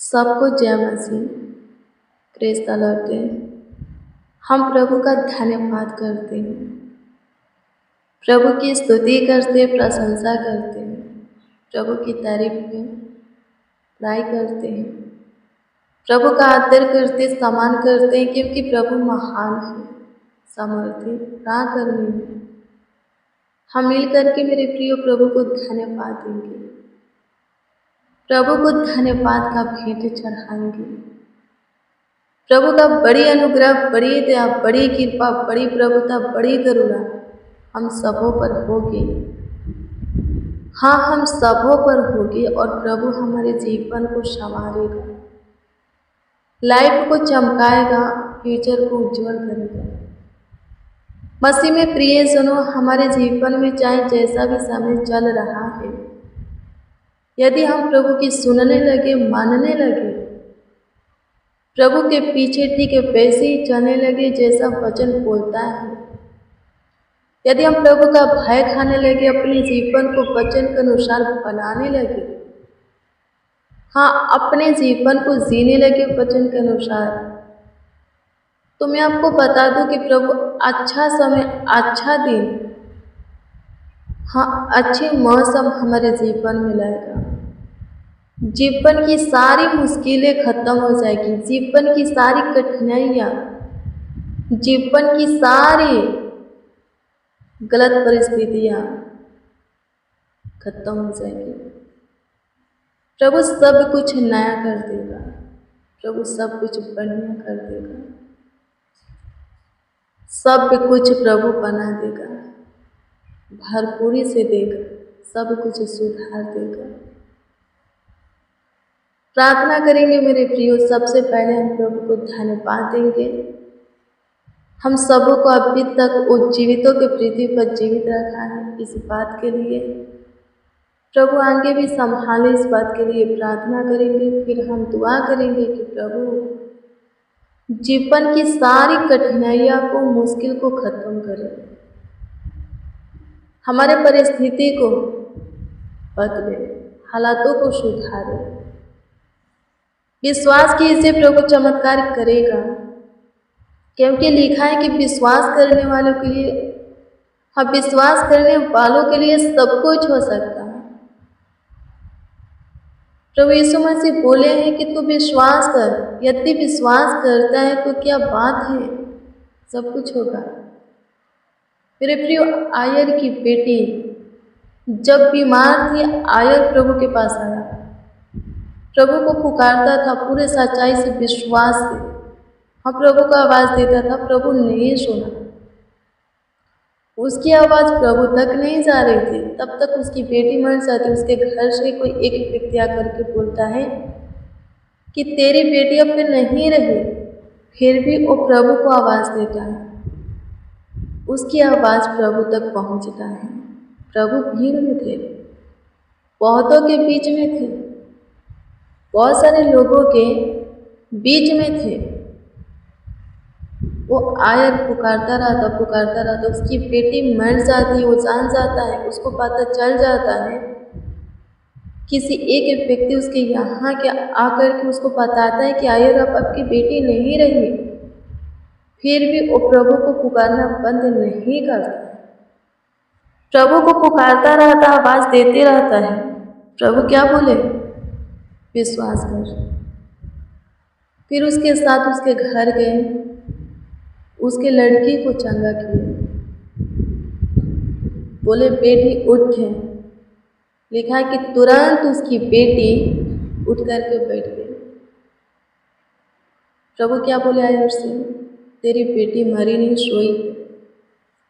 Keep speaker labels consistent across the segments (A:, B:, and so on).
A: सबको जय मसीह। Praise the Lord. हम प्रभु का धन्यवाद करते हैं, प्रभु की स्तुति करते, प्रशंसा करते हैं, प्रभु की तारीफ में बड़ाई करते हैं, प्रभु का आदर करते, सम्मान करते हैं, क्योंकि प्रभु महान है, सामर्थ्य पराक्रमी है। हम मिल करके मेरे प्रिय प्रभु को धन्यवाद देंगे, प्रभु को धन्यवाद का भेंट चढ़ाएंगे। प्रभु का बड़ी अनुग्रह, बड़ी दया, बड़ी कृपा, बड़ी प्रभुता, बड़ी करुणा हम सबों पर होगी। हाँ, हम सबों पर होगी और प्रभु हमारे जीवन को संवारेगा, लाइफ को चमकाएगा, फ्यूचर को उज्जवल करेगा। मसीह में प्रिय सुनो, हमारे जीवन में चाहे जैसा भी समय चल रहा है, यदि हम प्रभु की सुनने लगे, मानने लगे, प्रभु के पीछे ठीक है वैसे ही चलने लगे जैसा वचन बोलता है, यदि हम प्रभु का भय खाने लगे, अपने जीवन को वचन के अनुसार बनाने लगे, हाँ, अपने जीवन को जीने लगे वचन के अनुसार, तो मैं आपको बता दूं कि प्रभु अच्छा समय, अच्छा दिन, हाँ, अच्छे मौसम हमारे जीवन में लाएगा। जीवन की सारी मुश्किलें खत्म हो जाएगी, जीवन की सारी कठिनाइयाँ, जीवन की सारी गलत परिस्थितियाँ खत्म हो जाएगी। प्रभु सब कुछ नया कर देगा, प्रभु सब कुछ बढ़िया कर देगा, सब कुछ प्रभु बना देगा, भरपूरी से देगा, सब कुछ सुधार देगा। प्रार्थना करेंगे मेरे प्रियो। सबसे पहले हम प्रभु को धन्यवाद देंगे। हम सबों को अभी तक उज्जीवितों के पृथ्वी पर जीवित रखा है, इस बात के लिए प्रभु आगे भी संभाले, इस बात के लिए प्रार्थना करेंगे। फिर हम दुआ करेंगे कि प्रभु जीवन की सारी कठिनाइयों को, मुश्किल को खत्म करे, हमारे परिस्थिति को बदले, हालातों को सुधारे। विश्वास कीजिए, प्रभु चमत्कार करेगा, क्योंकि लिखा है कि विश्वास करने वालों के लिए, हाँ, विश्वास करने वालों के लिए सब कुछ हो सकता है। प्रभु यीशु मसीह बोले हैं कि तू विश्वास कर, यदि विश्वास करता है तो क्या बात है, सब कुछ होगा। मेरे प्रिय, आयर की बेटी जब बीमार थी, आयर प्रभु के पास आया, प्रभु को पुकारता था पूरे सच्चाई से, विश्वास से, हाँ, प्रभु को आवाज़ देता था। प्रभु नहीं सुना, उसकी आवाज़ प्रभु तक नहीं जा रही थी। तब तक उसकी बेटी मर जाती। उसके घर से कोई एक व्यक्ति आकर के बोलता है कि तेरी बेटी अब नहीं रही, फिर भी वो प्रभु को आवाज़ देता है, उसकी आवाज़ प्रभु तक पहुंचता है। प्रभु भीड़ में थे, बहुतों के बीच में थे, बहुत सारे लोगों के बीच में थे। वो आयर पुकारता रहता, उसकी बेटी मर जाती, वो जान जाता है, उसको पता चल जाता है। किसी एक व्यक्ति उसके यहाँ के आकर के उसको बताता है कि आयर अब आपकी बेटी नहीं रही, फिर भी वो प्रभु को पुकारना बंद नहीं करता, प्रभु को पुकारता रहता, आवाज़ देते रहता है। प्रभु क्या बोले? विश्वास कर। फिर उसके साथ उसके घर गए, उसके लड़की को चंगा किया, बोले बेटी उठ है। लिखा है कि तुरंत उसकी बेटी उठ करके बैठ गई। प्रभु क्या बोले आयर से? तेरी बेटी मरी नहीं, सोई।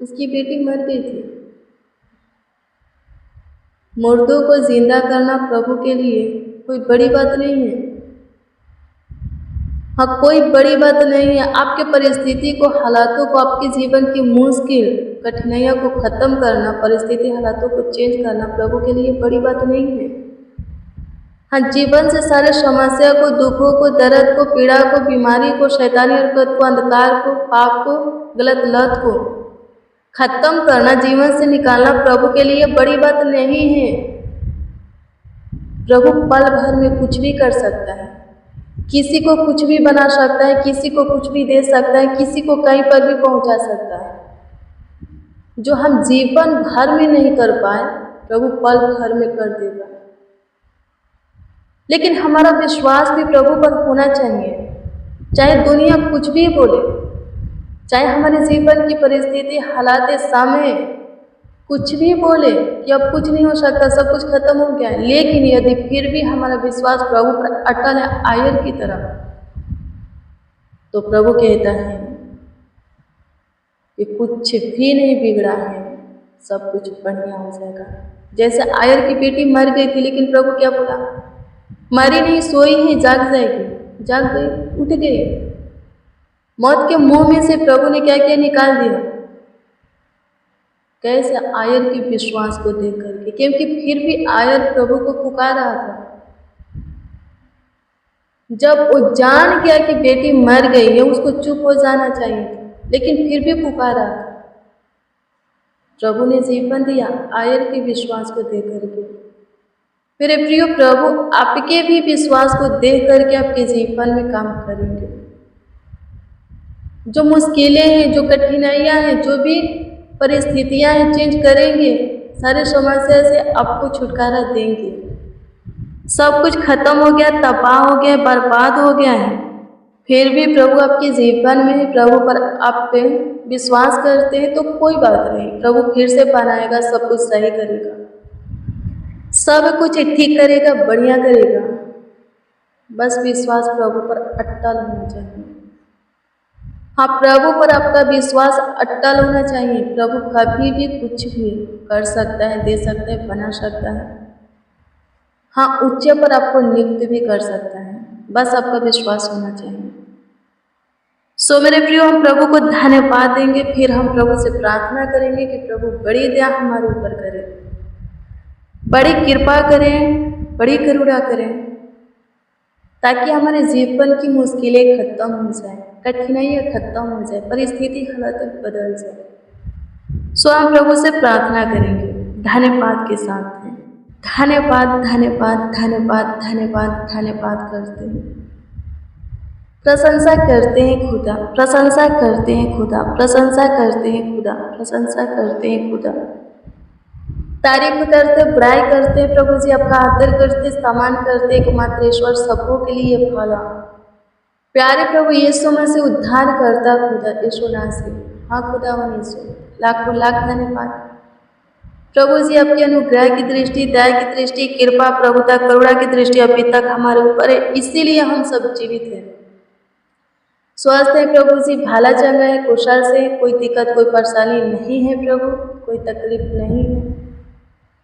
A: उसकी बेटी मर गई थी। मुर्दों को जिंदा करना प्रभु के लिए कोई बड़ी बात नहीं है, हाँ, कोई बड़ी बात नहीं है। आपके परिस्थिति को, हालातों को, आपके जीवन की मुश्किल कठिनाइयों को खत्म करना, परिस्थिति हालातों को चेंज करना प्रभु के लिए बड़ी बात नहीं है। हाँ, जीवन से सारे समस्या को, दुखों को, दर्द को, पीड़ा को, बीमारी को, शैतानी हरकत को, अंधकार को, पाप को, गलत लत को खत्म करना, जीवन से निकालना प्रभु के लिए बड़ी बात नहीं है। प्रभु पल भर में कुछ भी कर सकता है। किसी को कुछ भी बना सकता है, किसी को कुछ भी दे सकता है, किसी को कहीं पर भी पहुंचा सकता है। जो हम जीवन भर में नहीं कर पाए, प्रभु पल भर में कर देगा। लेकिन हमारा विश्वास भी प्रभु पर होना चाहिए। चाहे दुनिया कुछ भी बोले, चाहे हमारे जीवन की परिस्थिति, हालात, समय कुछ भी बोले कि अब कुछ नहीं हो सकता, सब कुछ खत्म हो गया है, लेकिन यदि फिर भी हमारा विश्वास प्रभु पर अटल है आयर की तरह, तो प्रभु कहता है कि कुछ भी नहीं बिगड़ा है, सब कुछ बढ़िया हो जाएगा। जैसे आयर की बेटी मर गई थी, लेकिन प्रभु क्या बोला? मरी नहीं, सोई है, जाग जाएगी। जाग गई, उठ गई। मौत के मुंह में से प्रभु ने क्या किया? निकाल दिया। कैसे? आयर के विश्वास को देख करके, क्योंकि फिर भी आयर प्रभु को पुकार रहा था। जब वो जान गया कि बेटी मर गई है, उसको चुप हो जाना चाहिए था, लेकिन फिर भी पुकार रहा था। प्रभु ने जीवन दिया आयर के विश्वास को देख करके। मेरे प्रिय, प्रभु आपके भी विश्वास को देख करके आपके जीवन में काम करेंगे। जो मुश्किलें हैं, जो कठिनाइयां हैं, जो भी परिस्थितियां हैं, चेंज करेंगे। सारे समस्या से आपको छुटकारा देंगे। सब कुछ खत्म हो गया, तबाह हो गया, बर्बाद हो गया है, फिर भी प्रभु आपके जीवन में है, प्रभु पर आप पे विश्वास करते हैं तो कोई बात नहीं, प्रभु फिर से बनाएगा, सब कुछ सही करेगा, सब कुछ ठीक करेगा, बढ़िया करेगा। बस विश्वास प्रभु पर अटल होना चाहिए। हाँ, प्रभु पर आपका विश्वास अटल होना चाहिए। प्रभु कभी भी कुछ भी कर सकता है, दे सकता है, बना सकता है। हाँ, उच्च पर आपको नियुक्त भी कर सकता है, बस आपका विश्वास होना चाहिए। सो मेरे प्रियो, हम प्रभु को धन्यवाद देंगे, फिर हम प्रभु से प्रार्थना करेंगे कि प्रभु बड़ी दया हमारे ऊपर करें, बड़ी कृपा करें, बड़ी करुणा करें, ताकि हमारे जीवन की मुश्किलें खत्म हो जाए, कठिनाइयाँ खत्म हो जाए, परिस्थिति हालात बदल जाए। सो हम प्रभु से प्रार्थना करेंगे धन्यवाद के साथ में। धन्यवाद, धन्यवाद, धन्यवाद, धन्यवाद, धन्यवाद करते हैं, प्रशंसा करते हैं खुदा, प्रशंसा करते हैं खुदा, प्रशंसा करते हैं खुदा, प्रशंसा करते हैं खुदा। तारीफ करते, बुराई करते, प्रभु जी आपका आदर करते, सम्मान करते, एकमात्र ईश्वर सबों के लिए भला प्यारे प्रभु यीशु मसीह उद्धार करता खुदा यीशु नासरी। हाँ खुदा व यीशु, लाखों लाख धन्यवाद प्रभु जी, आपकी अनुग्रह की दृष्टि, दया की दृष्टि, कृपा, प्रभुता, करुणा की दृष्टि अभी तक हमारे ऊपर है, इसीलिए हम सब जीवित हैं, स्वस्थ है प्रभु जी, भाला चंगा है, कुशल से, कोई दिक्कत, कोई परेशानी नहीं है प्रभु, कोई तकलीफ नहीं है।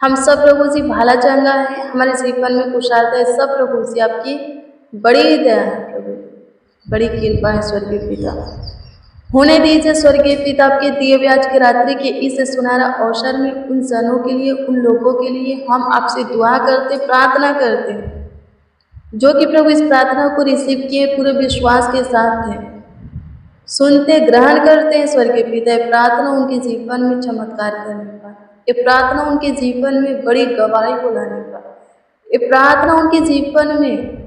A: हम सब प्रभु जी भाला चंगा है, हमारे जीवन में कुशलता है, सब प्रभु जी आपकी बड़ी दया है प्रभु, बड़ी कृपा है स्वर्गीय पिता। होने दीजिए स्वर्गीय पिता आपके दिए हुए आज के रात्रि के इस सुनहरा अवसर में उन जनों के लिए, उन लोगों के लिए हम आपसे दुआ करते, प्रार्थना करते हैं, जो कि प्रभु इस प्रार्थना को रिसीव किए पूरे विश्वास के साथ हैं, सुनते, ग्रहण करते हैं स्वर्गीय पिता। ये प्रार्थना उनके जीवन में चमत्कार करने का, ये प्रार्थना उनके जीवन में बड़ी गवाही को लाने का, ये प्रार्थना उनके जीवन में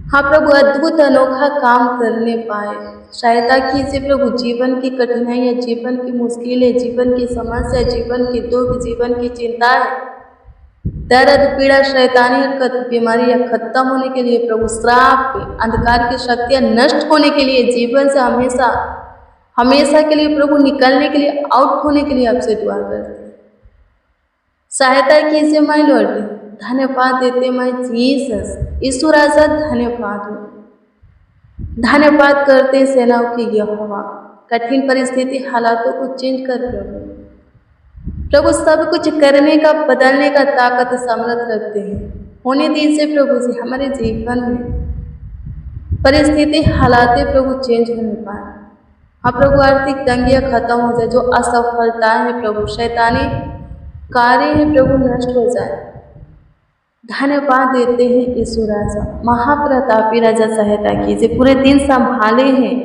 A: हाँ प्रभु अद्भुत अनोखा काम करने पाए। सहायता कीजिए प्रभु, जीवन की कठिनाइयाँ, जीवन की मुश्किलें, जीवन की समस्या, जीवन की दुख, जीवन की चिंताएं, दर्द, पीड़ा, शैतानी हरकत, बीमारियाँ खत्म होने के लिए प्रभु, श्राप, अंधकार की शक्तियाँ नष्ट होने के लिए, जीवन से हमेशा हमेशा के लिए प्रभु निकलने के लिए, आउट होने के लिए आपसे दुआ करते हैं। सहायता कीजिए माय लॉर्ड, धन्यवाद देते माय जीसस, यीशु राजा धन्यवाद हो, धन्यवाद करते सेनाओं की यहोवा। कठिन परिस्थिति हालातों को चेंज कर प्रभु सब कुछ करने का, बदलने का ताकत सामर्थ रखते हैं। होने दीजिए प्रभु जी हमारे जीवन में परिस्थिति हालात प्रभु चेंज होने पाए। हाँ प्रभु, आर्थिक तंगियाँ खत्म हो जाए, जो असफलताएं हैं प्रभु, शैतानी कार्य है प्रभु नष्ट हो जाए। धन्यवाद देते हैं यीशु राजा, महाप्रतापी राजा, सहायता कीजिए, पूरे दिन संभाले हैं,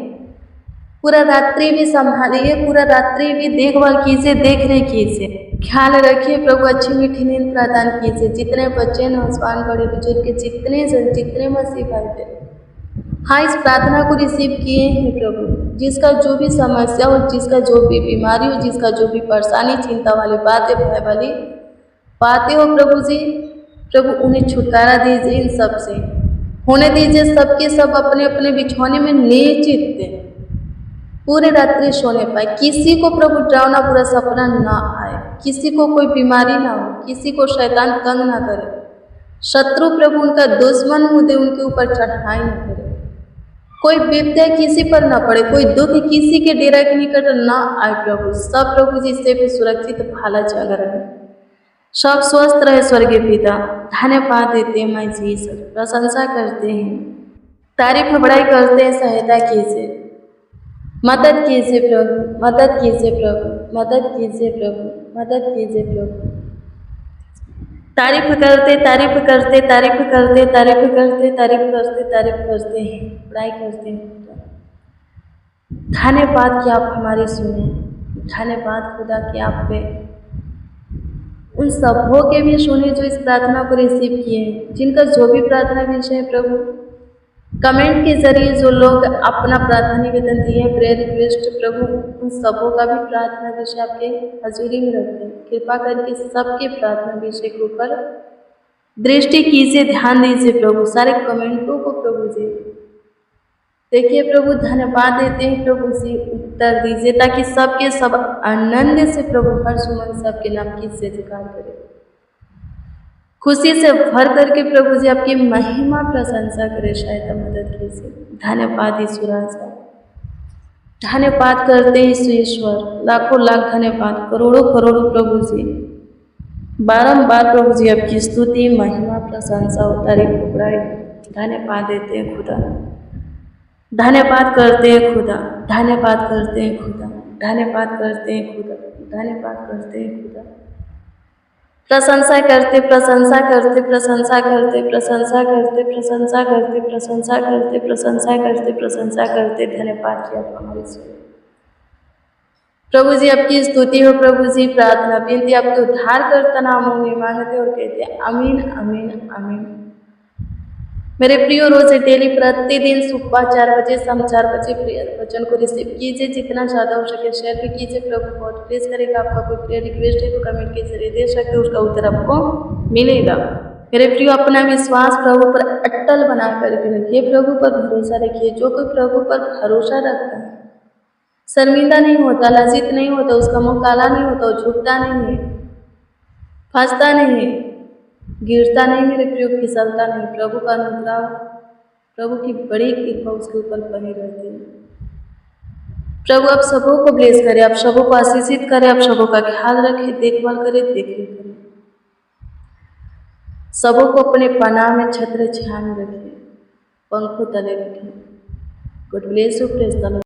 A: पूरा रात्रि भी संभालिए, पूरा रात्रि भी देखभाल कीजिए, देख रेख कीजिए, ख्याल रखिए प्रभु, अच्छी मीठी नींद प्रदान कीजिए। जितने बच्चे, नौजवान, बड़े बुजुर्ग, जितने मसीह भाई हाँ, इस प्रार्थना को रिसीव किए हैं प्रभु। जिसका जो भी समस्या हो, जिसका जो भी बीमारी हो, जिसका जो भी परेशानी, चिंता वाली बातें, भय वाली बातें हो प्रभु जी, प्रभु उन्हें छुटकारा दीजिए इन सब से। होने दीजिए सबके सब अपने अपने बिछौने में निश्चित पूरे रात्रि सोने पाए। किसी को प्रभु डरावना बुरा सपना ना आए, किसी को कोई बीमारी ना हो, किसी को शैतान तंग ना करे, शत्रु प्रभु उनका दुश्मन मुद्दे उनके ऊपर चढ़ाई न करे, कोई विपदा किसी पर ना पड़े, कोई दुख किसी के डेरा के निकट ना आए प्रभु। सब प्रभु जी से भी सुरक्षित भाला चल रहे, सब स्वस्थ रहे स्वर्गीय पिता। धन्यवाद देते हैं मैं जीसस, प्रशंसा करते हैं, तारीफ बड़ाई करते हैं। सहायता कीजिए, मदद कीजिए प्रभु, मदद कीजिए प्रभु, मदद कीजिए प्रभु, मदद कीजिए प्रभु। तारीफ करते तारीफ करते तारीफ करते तारीफ करते तारीफ करते तारीफ करते हैं, बड़ाई करते हैं। धन्यवाद कि आप हमारी सुने, धन्यवाद खुदा कि आप पे उन सबों के भी सुने जो इस प्रार्थना को रिसीव किए हैं, जिनका जो भी प्रार्थना विषय है प्रभु, कमेंट के जरिए जो लोग अपना प्रार्थना निवेदन दिए हैं, प्रेयर रिक्वेस्ट प्रभु, उन सबों का भी प्रार्थना विषय आपके हजूरी में रखते हैं। कृपा करके सबके प्रार्थना विषय के ऊपर दृष्टि कीजिए, ध्यान दीजिए प्रभु, सारे कमेंटों को प्रभु जी देखिए प्रभु। धन्यवाद देते हैं प्रभु जी, उत्तर दीजिए ताकि सबके सब आनंद से प्रभु हर सुमन सबके नाम की स्वीकार करें, खुशी से भर करके प्रभु जी आपकी महिमा प्रशंसा करे, सहायता मदद कीजिए। धन्यवाद ईश्वर, धन्यवाद करते हैं ईश्वर, लाखों लाख धन्यवाद, करोड़ों करोड़ों प्रभु जी, बारंबार प्रभु जी आपकी स्तुति महिमा प्रशंसा तारीफ बड़ाई धन्यवाद देते हैं खुदा, धन्यवाद करते हैं खुदा, धन्यवाद करते हैं खुदा, धन्यवाद करते हैं खुदा, धन्यवाद करते हैं खुदा। प्रशंसा करते प्रशंसा करते प्रशंसा करते प्रशंसा करते प्रशंसा करते प्रशंसा करते प्रशंसा करते प्रशंसा करते। धन्यवाद कि आप हमारे सुने प्रभु जी, आपकी स्तुति हो प्रभु जी। प्रार्थना विनती आपके उद्धार करता नामों में मांगते और कहते हैं आमीन आमीन आमीन। मेरे प्रियो, रोज डेली प्रतिदिन सुबह 4 बजे, शाम 4 बजे प्रेयर वचन को रिसीव कीजिए, जितना ज़्यादा हो सके शेयर भी कीजिए। प्रभु बहुत प्रेस करेगा। आपका कोई प्रेयर रिक्वेस्ट है तो कमेंट के जरिए दे सकते हो, उसका उत्तर आपको मिलेगा। मेरे प्रियो, अपना विश्वास प्रभु पर अटल बना करके रखिए, प्रभु पर भरोसा रखिए। जो कोई प्रभु पर भरोसा रखता है शर्मिंदा नहीं होता, लज्जित नहीं होता, उसका मुँह काला नहीं होता, झुकता नहीं है, फंसता नहीं है, गिरता नहीं मेरे प्रियो, फिसलता नहीं। प्रभु का अनुग्रह, प्रभु की बड़ी कृपा उसके ऊपर बनी रहती है। प्रभु आप सबों को ब्लेस करे, आप सबों को आशीषित करे, आप सबों का ख्याल रखे, देखभाल करे, देखरेख करे, सबों को अपने पनाह में छत्र छाया में रखे, पंखों तले रखे। Good bless you, praise the Lord.